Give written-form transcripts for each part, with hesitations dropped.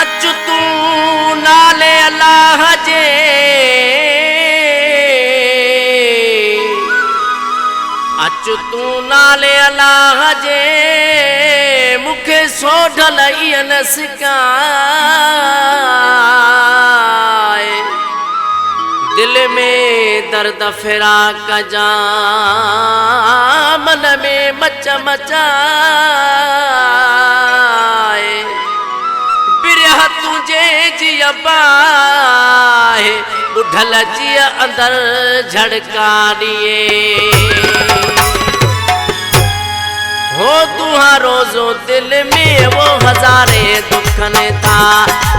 अचु तू नाले अल्लाह जे अचु तू नाले अल्लाह जे मुखे सोढल ईअं न सिकाए दिल में दर्द फिराक जा मन में मच मचाए बिरह तुझे जिया बाहे बुढ़ल जिया अंदर झड़का दिए हो तुहारो जो दिल में वो हजारे दुखन था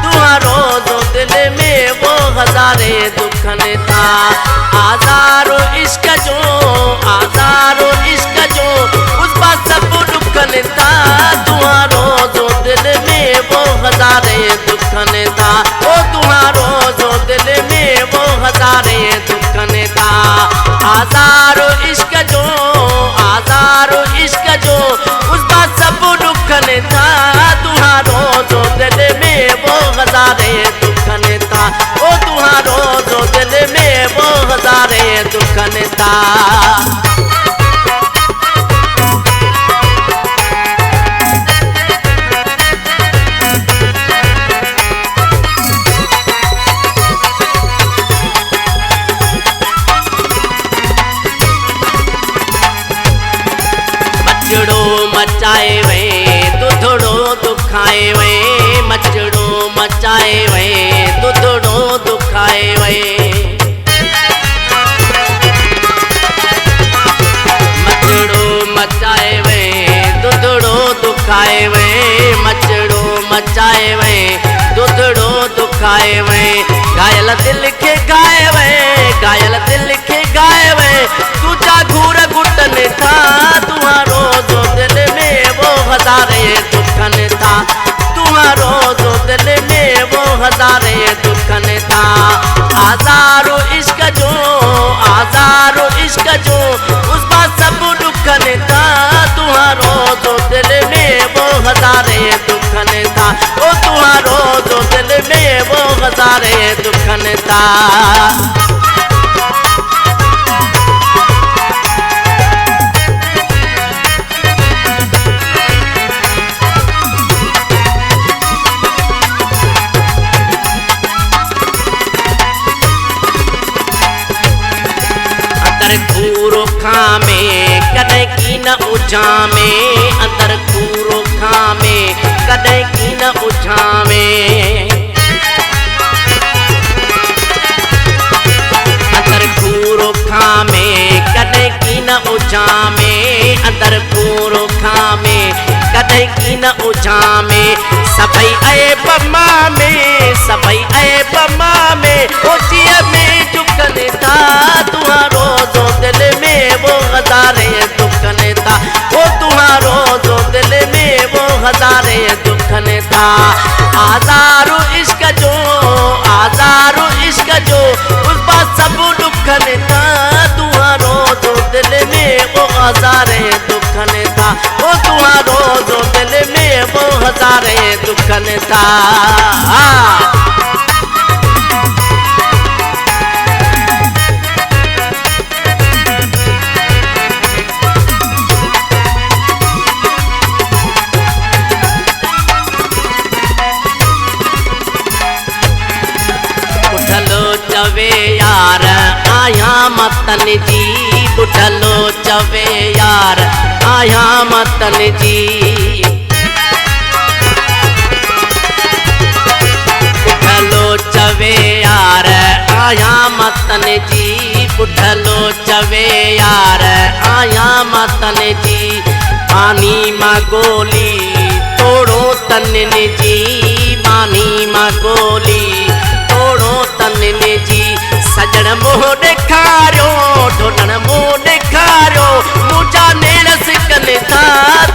तुहारो जो दिल में वो हजारे दुखन था आजारो इश्क जो उस बात सब दुखन था तुहारो जो दिल में वो हजारे दुखन था ओ तुहारो जो दिल में वो हजारे दुखन था आजारो इश्क जो उस बात सब दुखन था तुहारो जो दिल में वो हजारे दुखन था ओ तुहारो जो दिल में वो हजारे दुखन था मचड़ो मचाए वे दुधड़ो दुखाए वे मचड़ो मचाए वे दुधड़ो दुखाए वे मचड़ो मचाए वे दुधड़ो दुखाए वे मचड़ो मचाए वे दुधड़ो दुखाए वे घायल दिल के गाए वे घायल दिल के गाए वे तुझा घूर घुटन था तुहारो जो दिल में वो हजारे दुखन था तुहारो जो दिल में वो हजारे दुखन था आजारो इश्क जो उस बात सब दुखन था तुहारो जो दिल में वो हजारे दुखन था ओ तुहारो जो दिल में वो हजारे दुखन था खूरो खामे कदे की न उजामे अंदर खूरो खामे कदे की न उजामे अंदर खूरो खामे कदे की न उजामे अंदर खूरो खामे कदे की न उजामे सभई आए बमा में ओचिया में झुकन था तुहारो जो दिल में वो हजारे दुखन था ओ तुहारो जो दिल में वो हजारे दुखन था आजारो इश्क जो उस बात सब दुखन था तुहारो जो दिल में वो हजारे दुखन था ओ तुहारो जो दिल में वो हजारे दुखन था चवे यार आया मतन जी बुढ़लो चवे यार आया मतन जी बुढ़लो चवे यार आया मतन जी बुढ़लो चवे यार आया मतन जी पानी मां गोली तोड़ो तनन जी पानी मां गोली तोड़ो तनन जी सजण मोह ॾेखारियो ढोलण मोह ॾेखारियो मुंहिंजा नेड़ सिकन था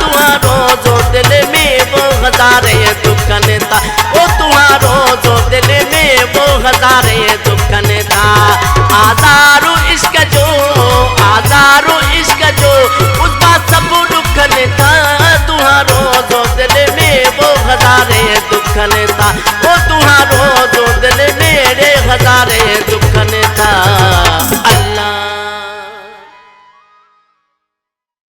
तुहारो जो दिल में वो हजारे दुखन था ओ तुहारो जो दिल में वो हजारे दुखन था